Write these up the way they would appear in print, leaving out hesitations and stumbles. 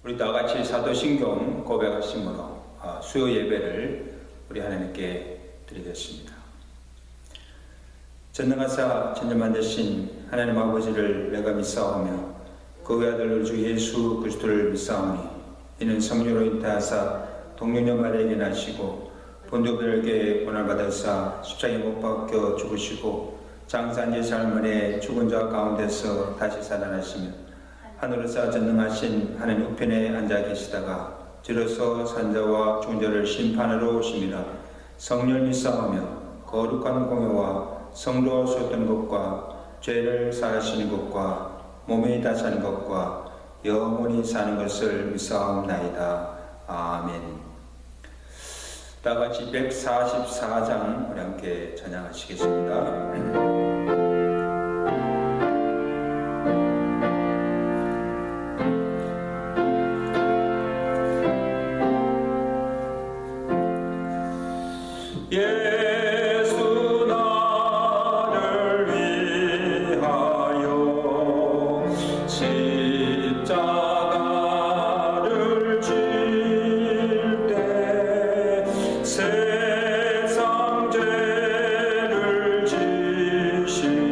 우리 다 같이 사도신경 고백하심으로 수요 예배를 우리 하나님께 드리겠습니다. 전능하사 천년만대신 하나님 아버지를 내가 믿사오며 그 외아들 우리 주 예수 그리스도를 믿사오니 이는 성령으로 잉태하사 동정녀 마리아에게 나시고 본도들에게 고난을 받으사 십자가에 못 박혀 죽으시고 장사한 지 사흘 만에 죽은 자 가운데서 다시 살아나시며 하늘에서 전능하신 하나님 우편에 앉아 계시다가 들어서 산자와 죽은 자를 심판하러 오심이라. 성령을 믿사오며 거룩한 공예와 성도와 쏟던 것과 죄를 사하시는 것과 몸이 다사는 것과 영원히 사는 것을 믿사옵나이다. 아멘. 다 같이 144장 우리 함께 찬양하시겠습니다. 예수 나를 위하여 십자가를 질 때 세상 죄를 지시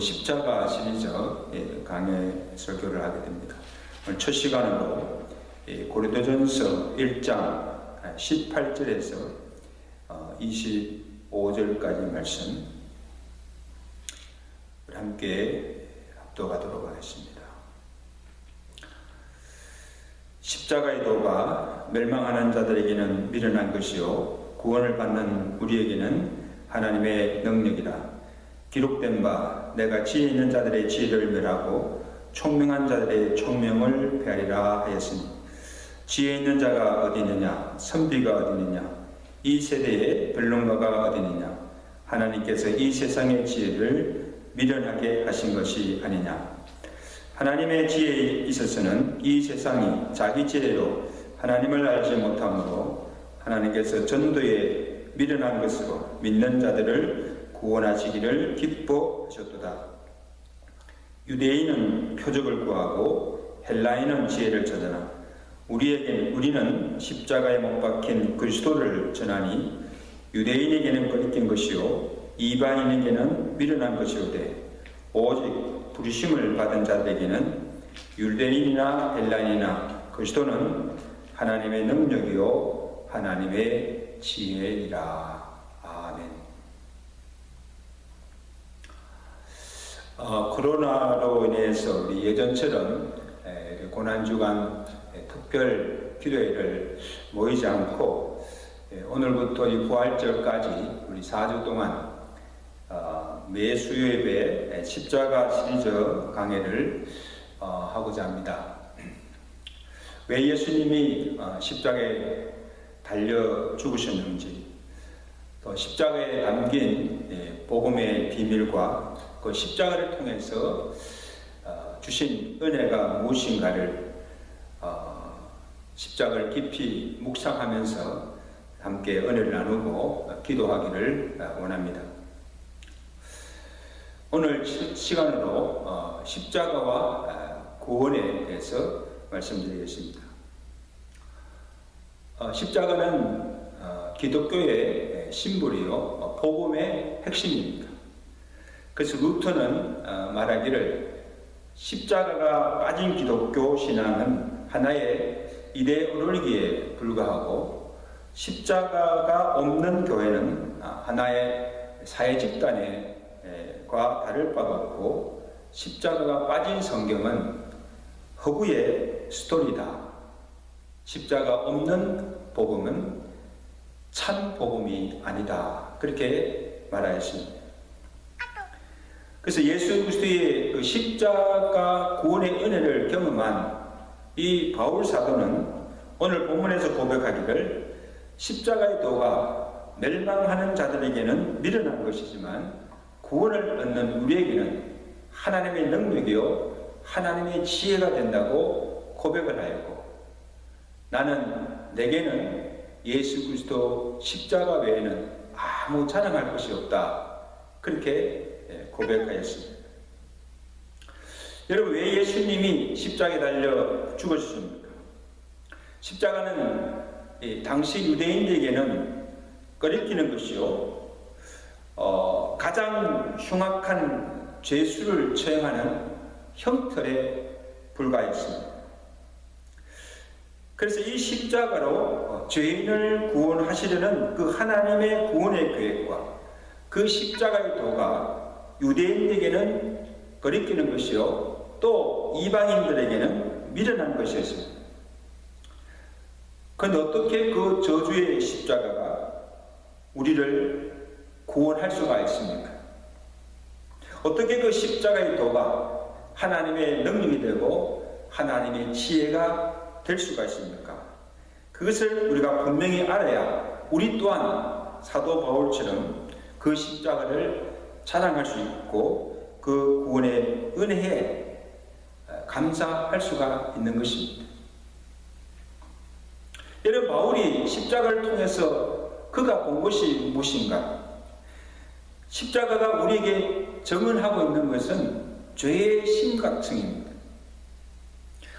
십자가 시리즈 강해 설교를 하게 됩니다. 오늘 첫 시간으로 고린도전서 1장 18절에서 25절까지 말씀 함께 합독하도록 하겠습니다. 십자가의 도가 멸망하는 자들에게는 미련한 것이요 구원을 받는 우리에게는 하나님의 능력이라. 기록된 바 내가 지혜 있는 자들의 지혜를 멸하고 총명한 자들의 총명을 베하리라 하였으니 지혜 있는 자가 어디 있느냐 선비가 어디 있느냐 이 세대의 변론가가 어디 있느냐 하나님께서 이 세상의 지혜를 미련하게 하신 것이 아니냐. 하나님의 지혜에 있어서는 이 세상이 자기 지혜로 하나님을 알지 못하므로 하나님께서 전도에 미련한 것으로 믿는 자들을 구원하시기를 기뻐하셨도다. 유대인은 표적을 구하고 헬라인은 지혜를 전하나 우리는 십자가에 못 박힌 그리스도를 전하니 유대인에게는 거리낀 것이요 이방인에게는 미련한 것이오되 오직 부르심을 받은 자들에게는 유대인이나 헬라인이나 그리스도는 하나님의 능력이요 하나님의 지혜이라. 아멘. 코로나로 인해서 우리 예전처럼 고난주간 특별 기도회를 모이지 않고 오늘부터 이 부활절까지 우리 4주 동안 매 수요예배 십자가 시리즈 강해를 하고자 합니다. 왜 예수님이 십자가에 달려 죽으셨는지, 또 십자가에 담긴 복음의 비밀과 그 십자가를 통해서 주신 은혜가 무엇인가를 십자가를 깊이 묵상하면서 함께 은혜를 나누고 기도하기를 원합니다. 오늘 시간으로 십자가와 구원에 대해서 말씀드리겠습니다. 십자가는 기독교의 심볼이요 복음의 핵심입니다. 그래서 루터는 말하기를 십자가가 빠진 기독교 신앙은 하나의 이데올로기에 불과하고 십자가가 없는 교회는 하나의 사회 집단과 다를 바가 없고 십자가가 빠진 성경은 허구의 스토리다. 십자가 없는 복음은 참 복음이 아니다. 그렇게 말하였습니다. 그래서 예수 그리스도의 그 십자가 구원의 은혜를 경험한 이 바울 사도는 오늘 본문에서 고백하기를 십자가의 도가 멸망하는 자들에게는 미련한 것이지만 구원을 얻는 우리에게는 하나님의 능력이요 하나님의 지혜가 된다고 고백을 하였고 내게는 예수 그리스도 십자가 외에는 아무 자랑할 것이 없다. 그렇게 고백하였습니다. 여러분, 왜 예수님이 십자가에 달려 죽으셨습니까? 십자가는 당시 유대인들에게는 꺼리끼는 것이요 가장 흉악한 죄수를 처형하는 형틀에 불과했습니다. 그래서 이 십자가로 죄인을 구원하시려는 그 하나님의 구원의 계획과 그 십자가의 도가 유대인에게는 거리끼는 것이요 또 이방인들에게는 미련한 것이었습니다. 그런데 어떻게 그 저주의 십자가가 우리를 구원할 수가 있습니까? 어떻게 그 십자가의 도가 하나님의 능력이 되고 하나님의 지혜가 될 수가 있습니까? 그것을 우리가 분명히 알아야 우리 또한 사도 바울처럼 그 십자가를 자랑할 수 있고 그 구원의 은혜에 감사할 수가 있는 것입니다. 여러분, 바울이 십자가를 통해서 그가 본 것이 무엇인가? 십자가가 우리에게 증언하고 있는 것은 죄의 심각성입니다.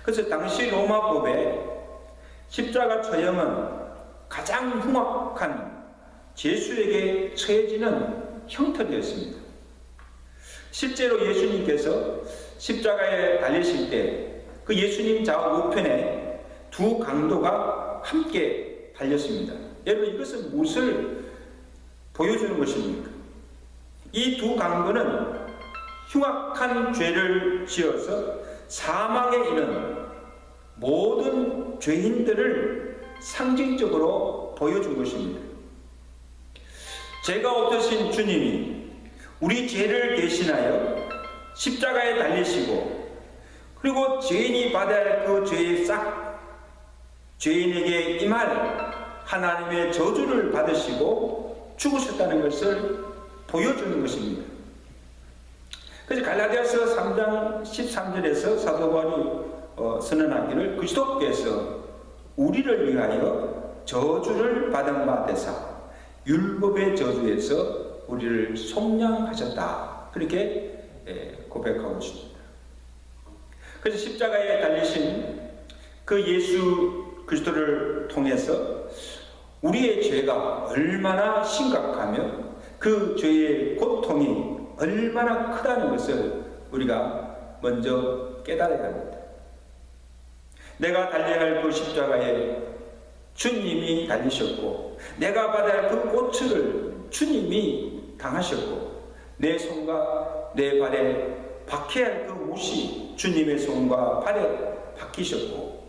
그래서 당시 로마법에 십자가 처형은 가장 흉악한 죄수에게 처해지는 형틀이었습니다. 실제로 예수님께서 십자가에 달리실 때 그 예수님 좌우 우편에 두 강도가 함께 달렸습니다. 여러분, 이것은 무엇을 보여주는 것입니까? 이 두 강도는 흉악한 죄를 지어서 사망에 이르는 모든 죄인들을 상징적으로 보여준 것입니다. 죄가 없으신 주님이 우리 죄를 대신하여 십자가에 달리시고, 그리고 죄인이 받아야 할 그 죄의 싹, 죄인에게 임할 하나님의 저주를 받으시고 죽으셨다는 것을 보여주는 것입니다. 그래서 갈라디아서 3장 13절에서 사도 바울이 선언하기를 그리스도께서 우리를 위하여 저주를 받은 바 되사 율법의 저주에서 우리를 속량하셨다, 그렇게 고백하고 있습니다. 그래서 십자가에 달리신 그 예수 그리스도를 통해서 우리의 죄가 얼마나 심각하며 그 죄의 고통이 얼마나 크다는 것을 우리가 먼저 깨달아야 합니다. 내가 달려야 할 그 십자가에 주님이 달리셨고, 내가 받아야 할 그 고초를 주님이 당하셨고, 내 손과 내 발에 박혀야 할 그 못이 주님의 손과 발에 박히셨고,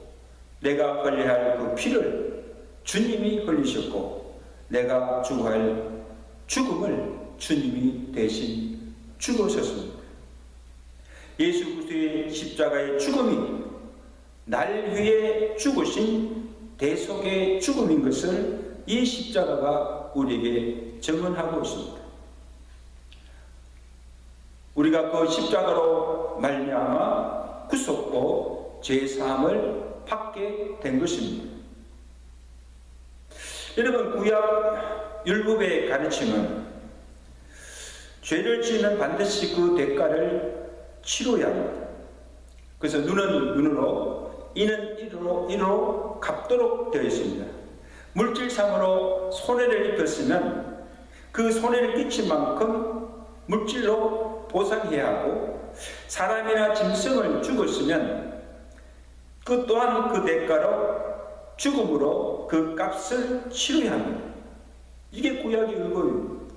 내가 흘려야 할 그 피를 주님이 흘리셨고, 내가 죽어야 할 죽음을 주님이 대신 죽으셨습니다. 예수 그리스도의 십자가의 죽음이 날 위해 죽으신 대속의 죽음인 것을 이 십자가가 우리에게 증언하고 있습니다. 우리가 그 십자가로 말미암아 구속고 죄사함을 받게 된 것입니다. 여러분, 구약 율법의 가르침은 죄를 지으면 반드시 그 대가를 치러야 합니다. 그래서 눈은 눈으로, 이는 이로 갚도록 되어 있습니다. 물질상으로 손해를 입혔으면 그 손해를 끼친 만큼 물질로 보상해야 하고, 사람이나 짐승을 죽었으면 그 또한 그 대가로 죽음으로 그 값을 치러야 합니다. 이게 구약의 율법입니다.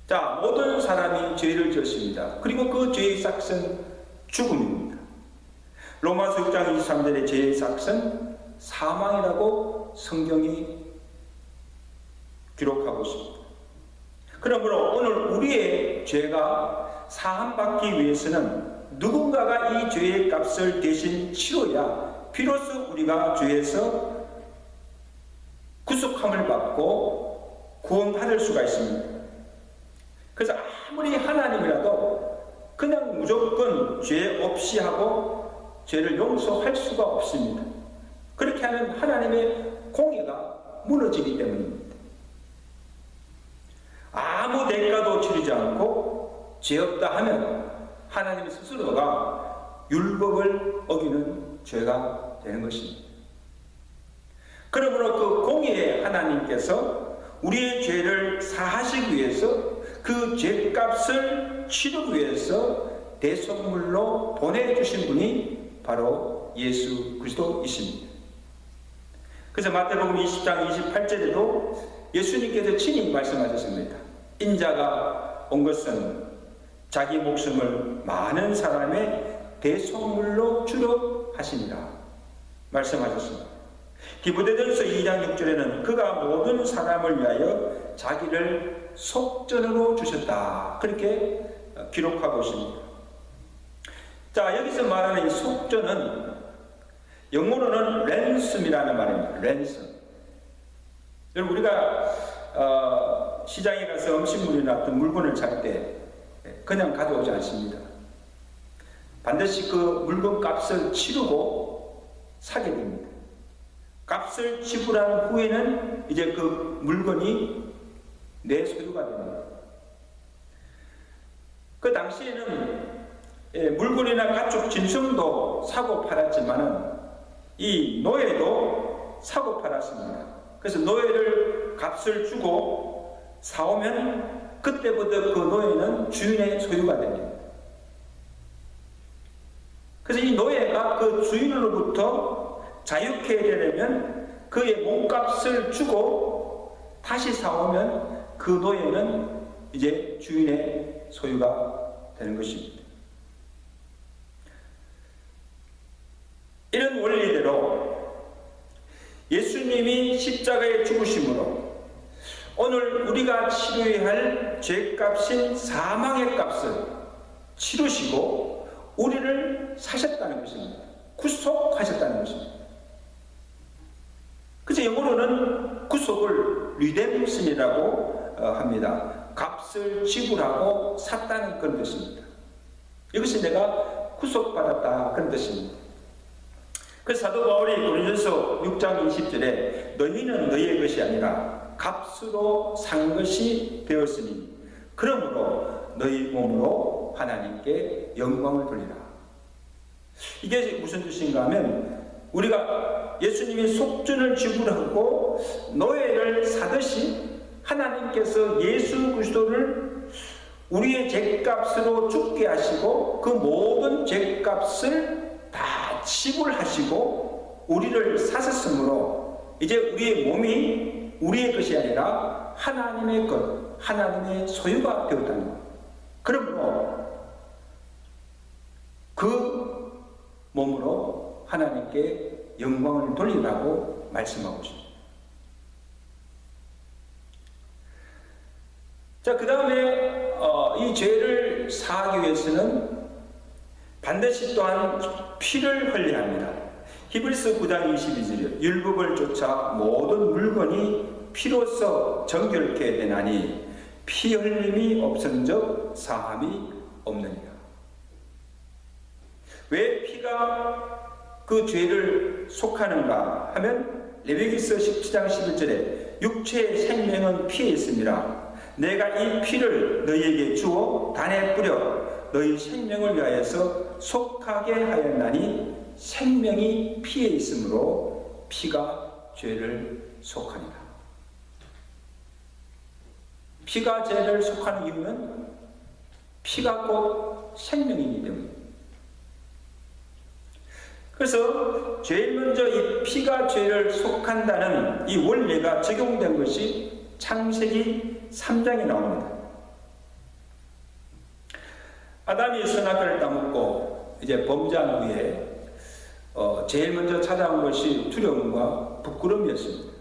자, 모든 사람이 죄를 지었습니다. 그리고 그 죄의 삭은 죽음입니다. 로마서 6장 23절의 죄의 삭은 사망이라고 성경이 기록하고 있습니다. 그러므로 오늘 우리의 죄가 사함받기 위해서는 누군가가 이 죄의 값을 대신 치러야 비로소 우리가 죄에서 구속함을 받고 구원받을 수가 있습니다. 그래서 아무리 하나님이라도 그냥 무조건 죄 없이 하고 죄를 용서할 수가 없습니다. 그렇게 하면 하나님의 공의가 무너지기 때문입니다. 아무 대가도 치르지 않고 죄 없다 하면 하나님 스스로가 율법을 어기는 죄가 되는 것입니다. 그러므로 그 공의의 하나님께서 우리의 죄를 사하시기 위해서 그 죄값을 치르기 위해서 대속물로 보내주신 분이 바로 예수 그리스도이십니다. 그래서 마태복음 20장 28절에도 예수님께서 친히 말씀하셨습니다. 인자가 온 것은 자기 목숨을 많은 사람의 대속물로 주려 하시니라 말씀하셨습니다. 디모데전서 2장 6절에는 그가 모든 사람을 위하여 자기를 속전으로 주셨다, 그렇게 기록하고 있습니다. 자, 여기서 말하는 이 속전은 영어로는 랜섬이라는 말입니다. 랜섬. 여러분, 우리가 시장에 가서 음식물이나 어떤 물건을 살 때 그냥 가져오지 않습니다. 반드시 그 물건 값을 치르고 사게 됩니다. 값을 지불한 후에는 이제 그 물건이 내 소유가 됩니다. 그 당시에는 물건이나 가축 짐승도 사고 팔았지만은 이 노예도 사고 팔았습니다. 그래서 노예를 값을 주고 사오면 그때부터 그 노예는 주인의 소유가 됩니다. 그래서 이 노예가 그 주인으로부터 자유케 되려면 그의 몸값을 주고 다시 사오면 그 노예는 이제 주인의 소유가 되는 것입니다. 이런 원리대로 예수님이 십자가에 죽으심으로 오늘 우리가 치러야 할 죄값인 사망의 값을 치르시고 우리를 사셨다는 것입니다. 구속하셨다는 것입니다. 그래서 영어로는 구속을 리뎀션이라고 합니다. 값을 지불하고 샀다는 그런 뜻입니다. 이것이 내가 구속받았다 그런 뜻입니다. 그래서 사도 바울이 고린도서 6장 20절에 너희는 너희의 것이 아니라 값으로 산 것이 되었으니 그러므로 너희 몸으로 하나님께 영광을 돌리라. 이게 무슨 뜻인가 하면 우리가 예수님이 속전을 지불하고 노예를 사듯이 하나님께서 예수 그리스도를 우리의 죄값으로 죽게 하시고 그 모든 죄값을 다 지불하시고 우리를 사셨으므로 이제 우리의 몸이 우리의 것이 아니라 하나님의 것, 하나님의 소유가 되었다는 것. 그러므로 그 몸으로 하나님께 영광을 돌리라고 말씀하고 있습니다. 자, 그 다음에 이 죄를 사하기 위해서는 반드시 또한 피를 흘려야 합니다. 히브리서 9장 22절 율법을 쫓아 모든 물건이 피로써 정결케 되나니 피 흘림이 없은즉 사함이 없느니라. 왜 피가 그 죄를 속하는가 하면 레위기서 17장 11절에 육체의 생명은 피에 있습니다. 내가 이 피를 너희에게 주어 단에 뿌려 너희 생명을 위하여서 속하게 하였나니 생명이 피에 있으므로 피가 죄를 속하니라. 피가 죄를 속하는 이유는 피가 곧 생명이기 때문입니다. 그래서 제일 먼저 이 피가 죄를 속한다는 이 원리가 적용된 것이 창세기 3장에 나옵니다. 아담이 선악과를 따먹고 이제 범죄한 후에 제일 먼저 찾아온 것이 두려움과 부끄러움이었습니다.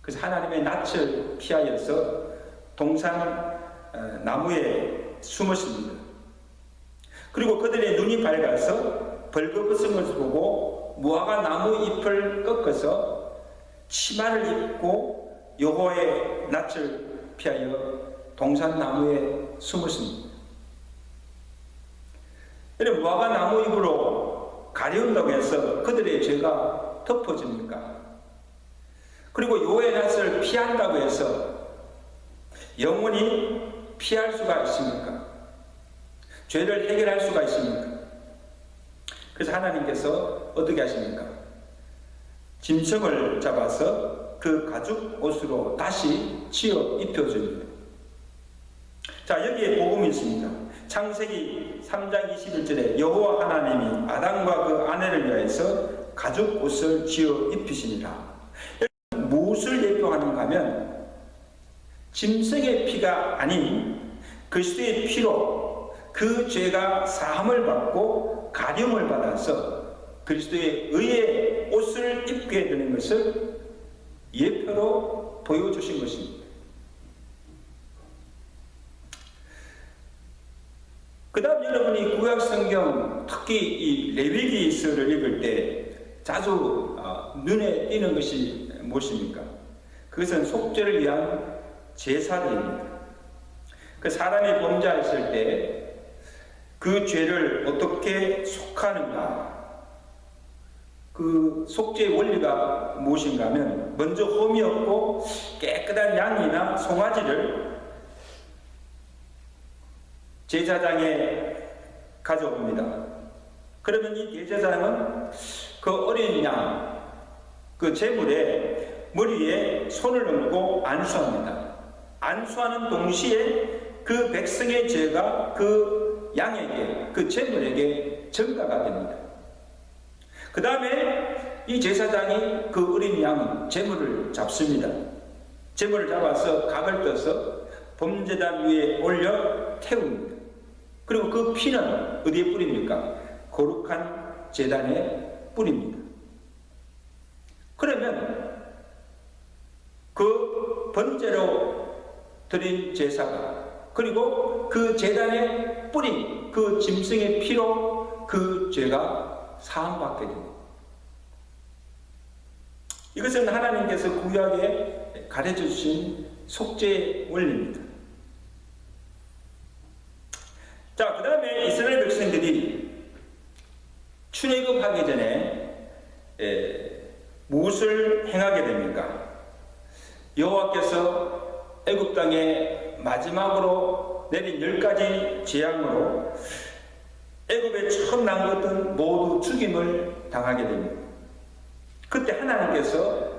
그래서 하나님의 낯을 피하여서 동산 나무에 숨었습니다. 그리고 그들의 눈이 밝아서 벌거벗은 것을 보고 무화과 나무 잎을 꺾어서 치마를 입고 여호와의 낯을 피하여 동산 나무에 숨었습니다. 이런 무화과 나무 잎으로 가려운다고 해서 그들의 죄가 덮어집니까? 그리고 여호와의 낯을 피한다고 해서 영원히 피할 수가 있습니까? 죄를 해결할 수가 있습니까? 그래서 하나님께서 어떻게 하십니까? 짐승을 잡아서 그 가죽 옷으로 다시 지어 입혀줍니다. 자, 여기에 복음이 있습니다. 창세기 3장 21절에 여호와 하나님이 아담과 그 아내를 위하여서 가죽 옷을 지어 입히시니라. 무엇을 예표하는가 하면 짐승의 피가 아닌 그리스도의 피로 그 죄가 사함을 받고 가림을 받아서 그리스도의 의의 옷을 입게 되는 것을 예표로 보여주신 것입니다. 그 다음 여러분이 구약성경 특히 이 레위기서를 읽을 때 자주 눈에 띄는 것이 무엇입니까? 그것은 속죄를 위한 제사입니다. 그 사람이 범죄했을 때 그 죄를 어떻게 속하는가? 그 속죄의 원리가 무엇인가 하면 먼저 홈이 없고 깨끗한 양이나 송아지를 제사장에 가져옵니다. 그러면 이 제사장은 그 어린 양, 그 제물에 머리에 손을 얹고 안수합니다. 안수하는 동시에 그 백성의 죄가 그 양에게, 그 제물에게 전가가 됩니다. 그 다음에 이 제사장이 그 어린 양 제물을 잡습니다. 제물을 잡아서 각을 떠서 범제단 위에 올려 태웁니다. 그리고 그 피는 어디에 뿌립니까? 거룩한 제단에 뿌립니다. 그러면 그 번제로 드린 제사가, 그리고 그 제단에 뿌린 그 짐승의 피로 그 죄가 사함받게 됩니다. 이것은 하나님께서 구약에 가르쳐 주신 속죄의 원리입니다. 자, 그 다음에 이스라엘 백성들이 출애굽하기 전에 무엇을 행하게 됩니까? 여호와께서 애굽 땅에 마지막으로 내린 10가지 재앙으로 애굽에 처음 난 것들은 모두 죽임을 당하게 됩니다. 그때 하나님께서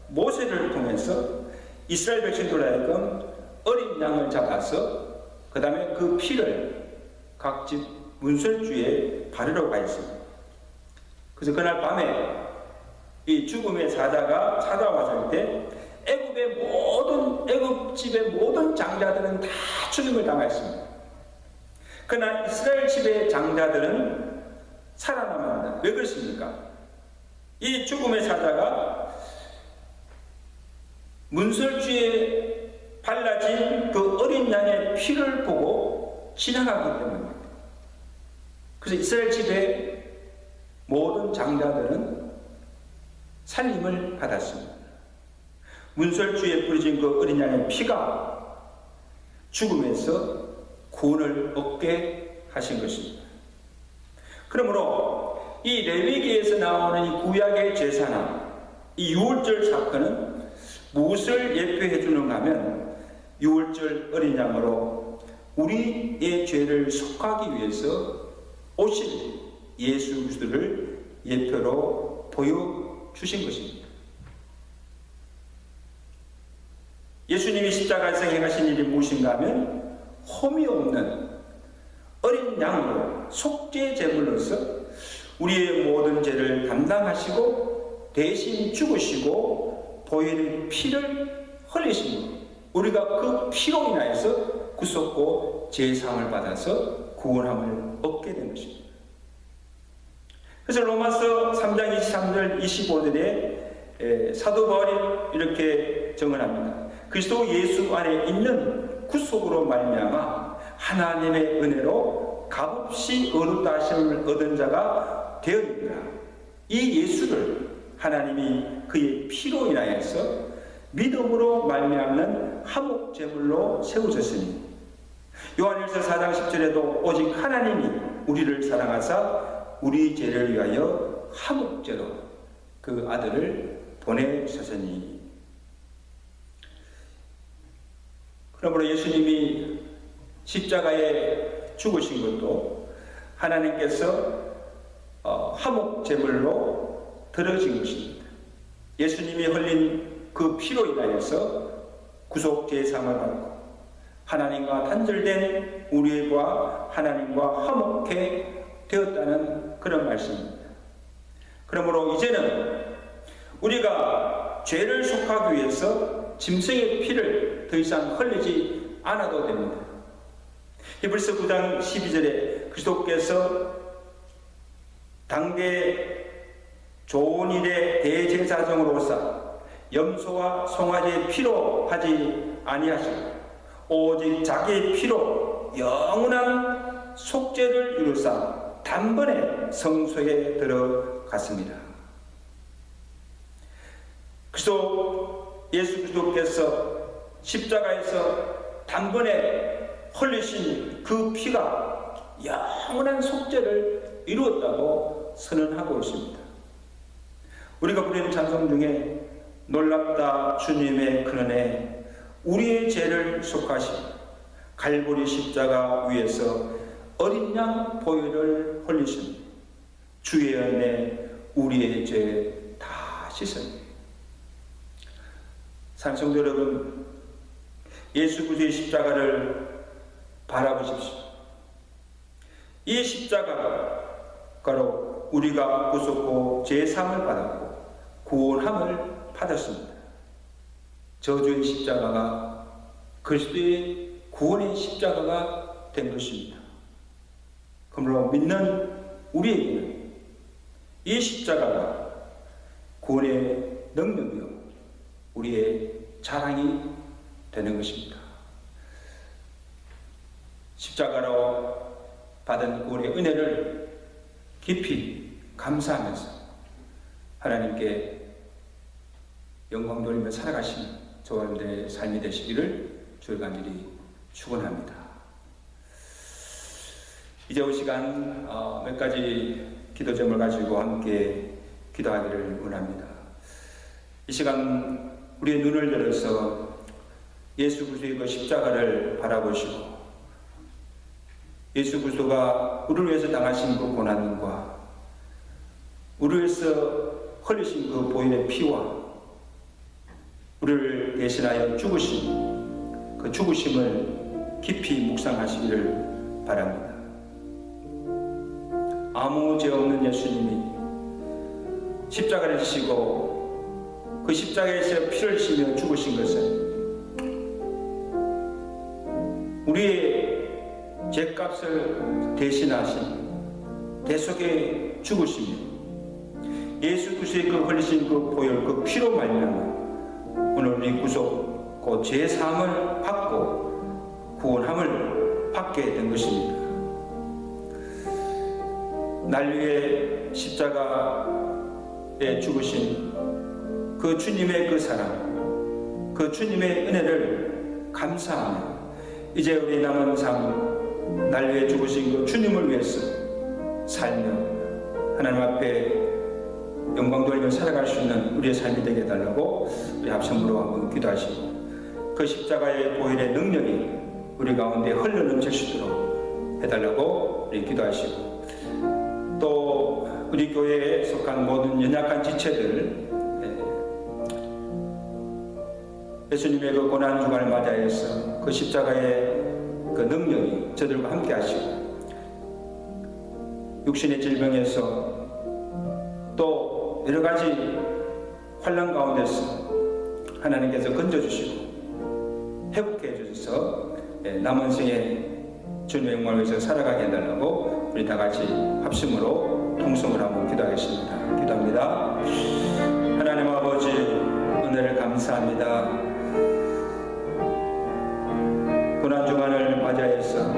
모세를 통해서 이스라엘 백성들 하여금 어린 양을 잡아서 그 다음에 그 피를 각 집 문설주에 바르러 가 있습니다. 그래서 그날 밤에 이 죽음의 사자가 찾아왔을 때 애굽 집의 모든 장자들은 다 죽임을 당했습니다. 그러나 이스라엘 집의 장자들은 살아남았다. 왜 그렇습니까? 이 죽음의 사자가 문설주에 발라진 그 어린 양의 피를 보고 지나가기 때문입니다. 그래서 이스라엘 집의 모든 장자들은 살림을 받았습니다. 문설주에 뿌려진 그 어린 양의 피가 죽음에서 구원을 얻게 하신 것입니다. 그러므로 이 레위기에서 나오는 이 구약의 제사나 이 유월절 사건은 무엇을 예표해 주는가 하면 유월절 어린 양으로 우리의 죄를 속하기 위해서 오실 예수 그리스도를 예표로 보여주신 것입니다. 예수님이 십자가에서 행하신 일이 무엇인가 하면 험이 없는 어린 양으로 속죄 제물로서 우리의 모든 죄를 담당하시고 대신 죽으시고 보혈의 피를 흘리시고 우리가 그 피로 인하여서 구속고 제사함을 받아서 구원함을 얻게 된 것입니다. 그래서 로마서 3장 23절 25절에 사도 바울이 이렇게 정언합니다. 그리스도 예수 안에 있는 구속으로 말미암아 하나님의 은혜로 값없이 의롭다 하심을 얻은 자가 되었느니라. 이 예수를 하나님이 그의 피로 인하여서 믿음으로 말미암는 화목 제물로 세우셨으니 요한일서 4장 10절에도 오직 하나님이 우리를 사랑하사 우리 죄를 위하여 화목제로 그 아들을 보내셨으니. 그러므로 예수님이 십자가에 죽으신 것도 하나님께서 화목 제물로 드려진 것입니다. 예수님이 흘린 그 피로 인하여서 구속 제사함을 받고 하나님과 단절된 우리와 하나님과 화목해 되었다는 그런 말씀입니다. 그러므로 이제는 우리가 죄를 속하기 위해서 짐승의 피를 더 이상 흘리지 않아도 됩니다. 히브리서 9장 12절에 그리스도께서 당대 좋은 일에 대제사장으로 오사 염소와 송아지의 피로 하지 아니하시고 오직 자기의 피로 영원한 속죄를 이루사 단번에 성소에 들어갔습니다. 예수 그리스도께서 십자가에서 단번에 흘리신 그 피가 영원한 속죄를 이루었다고 선언하고 있습니다. 우리가 부르는 찬송 중에 놀랍다 주님의 큰 은혜 우리의 죄를 속하시고 갈보리 십자가 위에서 어린 양 보혈을 흘리신 주의 은혜 우리의 죄 다 씻습니다. 찬송도 여러분, 예수 그리스도의 십자가를 바라보십시오. 이 십자가로 우리가 구속고 제사함을 받았고 구원함을 받았습니다. 저주의 십자가가 그리스도의 구원의 십자가가 된 것입니다. 그러므로 믿는 우리에게는 이 십자가가 구원의 능력이요 우리의 자랑이 되는 것입니다. 십자가로 받은 구원의 은혜를 깊이 감사하면서 하나님께 영광 돌리며 살아가시는 저와 여러분들의 삶이 되시기를 주의 간절히 축원합니다. 이제 올 시간 몇 가지 기도점을 가지고 함께 기도하기를 원합니다. 이 시간 우리의 눈을 들어서 예수 그리스도의 그 십자가를 바라보시고 예수 그리스도가 우리를 위해서 당하신 그 고난과 우리를 위해서 흘리신 그 보혈의 피와 우리를 대신하여 죽으신 그 죽으심을 깊이 묵상하시기를 바랍니다. 아무 죄 없는 예수님이 십자가를 지시고 그 십자가에서 피를 흘리시며 죽으신 것은 우리의 죄값을 대신하신 대속의 죽으심이 예수 그리스도의 그 흘리신 그 보혈 그 피로 말미암아 오늘 우리 구속 그 죄 사함을 받고 구원함을 받게 된 것입니다. 날 위해 십자가에 죽으신 그 주님의 그 사랑, 그 주님의 은혜를 감사하며 이제 우리 남은 삶 날 위해 죽으신 그 주님을 위해서 살며 하나님 앞에 영광 돌리며 살아갈 수 있는 우리의 삶이 되게 해달라고 우리 합심으로 한번 기도하시고 그 십자가의 보혈의 능력이 우리 가운데 흘러 넘칠 수 있도록 해달라고 우리 기도하시고 또 우리 교회에 속한 모든 연약한 지체들 예수님의 그 고난 주간을 맞이해서 그 십자가의 그 능력이 저들과 함께 하시고 육신의 질병에서 또 여러 가지 환난 가운데서 하나님께서 건져주시고 회복해 주셔서 남은 생에 주님의 영광을 위해서 살아가게 해달라고 우리 다 같이 합심으로 통성을 한번 기도하겠습니다. 기도합니다. 하나님 아버지 은혜를 감사합니다. 고난주간을 맞이해서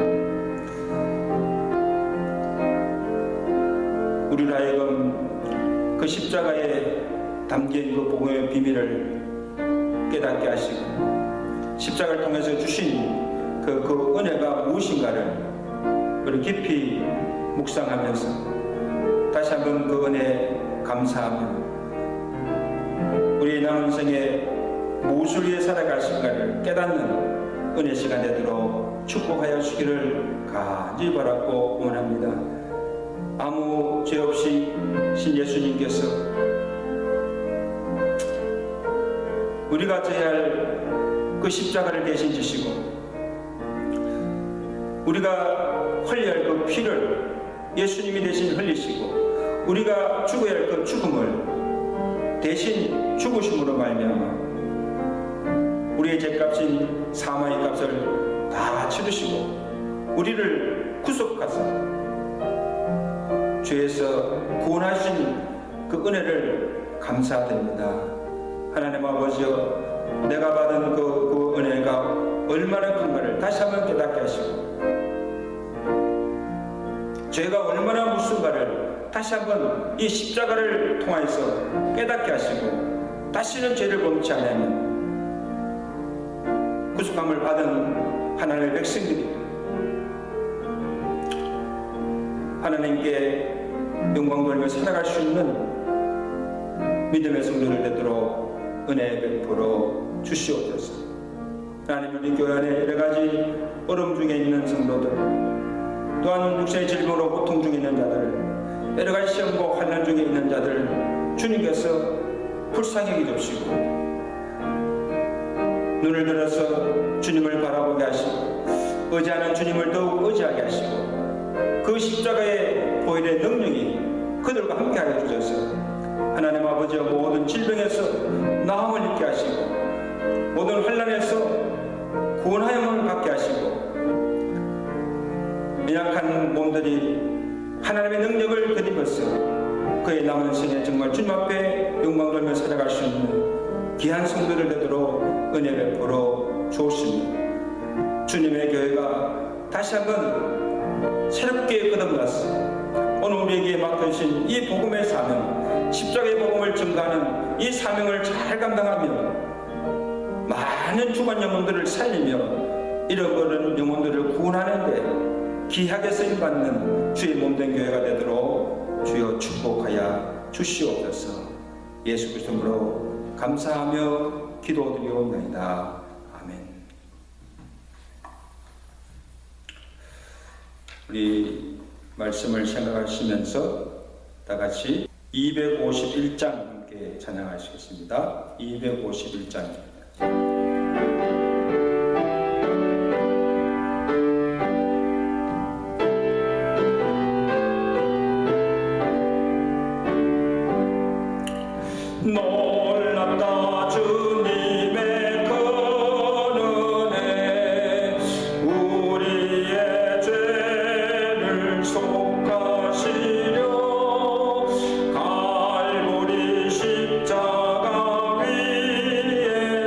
우리로 하여금 그 십자가에 담긴 그 복음의 비밀을 깨닫게 하시고 십자가를 통해서 주신 그 은혜가 무엇인가를 우리 깊이 묵상하면서 다시 한번 그 은혜에 감사하며 우리 남은 생에 무엇을 위해 살아가신가를 깨닫는 은혜 시간 되도록 축복하여 주기를 간절히 바라고 원합니다. 아무 죄 없이 신 예수님께서 우리가 져야 할 그 십자가를 대신 지시고 우리가 흘려야 할 그 피를 예수님이 대신 흘리시고 우리가 죽어야 할 그 죽음을 대신 죽으심으로 말미암아 우리의 죄값인 사망의 값을 다 치르시고 우리를 구속하사 죄에서 구원하신 그 은혜를 감사드립니다. 하나님 아버지여 내가 받은 그 은혜가 얼마나 큰가를 다시 한번 깨닫게 하시고 죄가 얼마나 무슨가를 다시 한번 이 십자가를 통하여서 깨닫게 하시고 다시는 죄를 범치 않으면 구속함을 받은 하나님의 백성들이 하나님께 영광 돌리며 살아갈 수 있는 믿음의 성도를 되도록 은혜 베풀어 주시옵소서. 하나님 우리 교회 안에 여러 가지 어려움 중에 있는 성도들 또한 육신의 질병으로 고통 중에 있는 자들 여러 가지 시험과 환난 중에 있는 자들 주님께서 불쌍히 여기시고 눈을 들어서 주님을 바라보게 하시고 의지하는 주님을 더욱 의지하게 하시고 그 십자가의 보혈의 능력이 그들과 함께하여 주셔서 하나님 아버지의 모든 질병에서 나음을 입게 하시고 모든 환난에서 구원하여을 받게 하시고 연약한 몸들이 하나님의 능력을 거듭어서 그의 남은 생에 정말 주님 앞에 영광 돌며 살아갈 수 있는 귀한 성도를 되도록 은혜를 베풀어 주옵시며 주님의 교회가 다시 한번 새롭게 거듭나서 오늘 우리에게 맡겨주신 이 복음의 사명, 십자가의 복음을 증거하는 이 사명을 잘 감당하며 많은 주간 영혼들을 살리며 잃어버린 영혼들을 구원하는데 귀하게 쓰임받는 주의 몸된 교회가 되도록 주여 축복하여 주시옵소서. 예수 그리스도로 감사하며 기도드리옵나이다. 아멘. 우리 말씀을 생각하시면서 다 같이 251장 함께 찬양하시겠습니다. 251장입니다. 놀랍다 주님의 큰 은혜 우리의 죄를 속하시려 갈보리 십자가 위에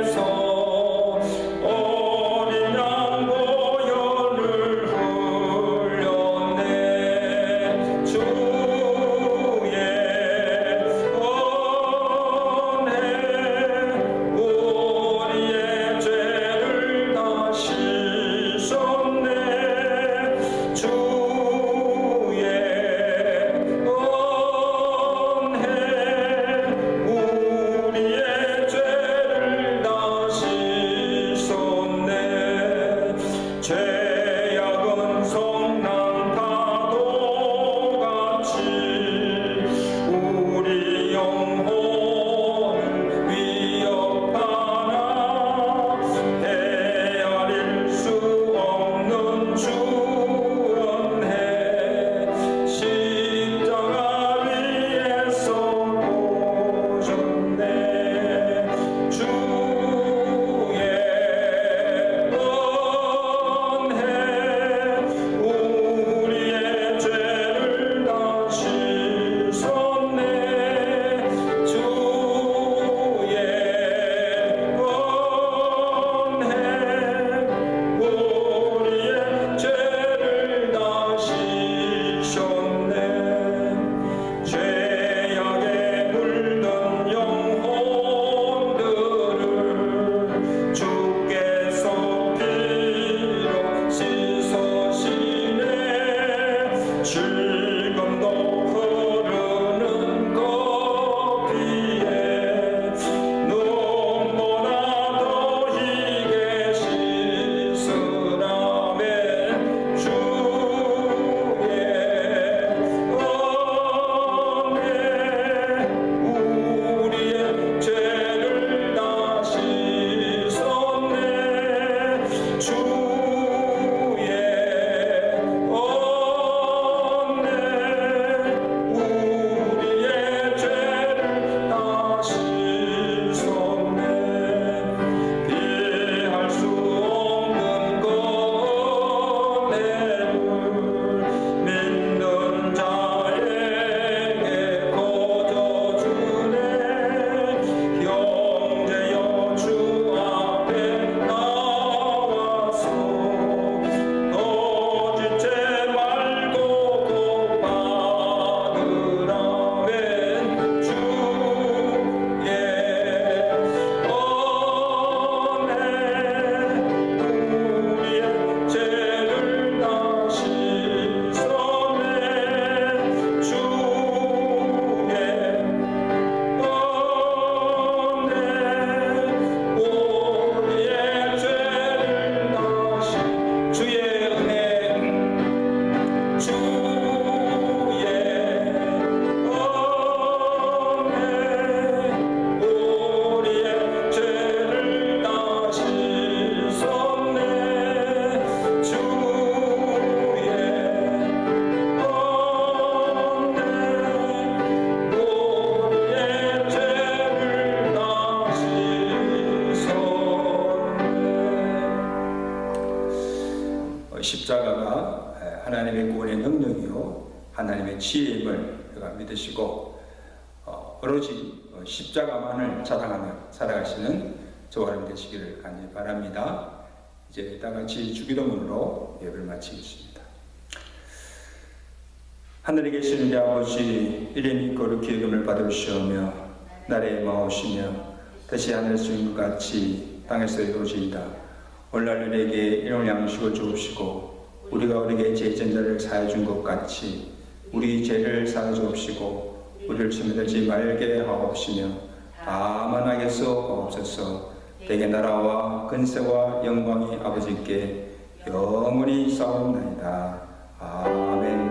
십자가가 하나님의 구원의 능력이요 하나님의 지혜임을 우리가 믿으시고 오로지 십자가만을 자랑하며 살아가시는 저와 여러분 되시기를 간절히 바랍니다. 이제 다 같이 주기도문으로 예배를 마치겠습니다. 하늘에 계신 우리 아버지, 이름이 거룩히 여김을 받으시오며 나라의 마오시며 다시 하늘에서 주인 것 같이 땅에서 이루어지이다. 오늘날 우리에게 일용할 양식을 주옵시고 우리가 우리에게 죄전자를 사해 준 것 같이 우리 죄를 사해 주옵시고 우리를 시험에 들지 말게 하옵시며 다만 악에서 없어서 대개 나라와 근세와 영광이 아버지께 영원히 싸움나이다. 아멘.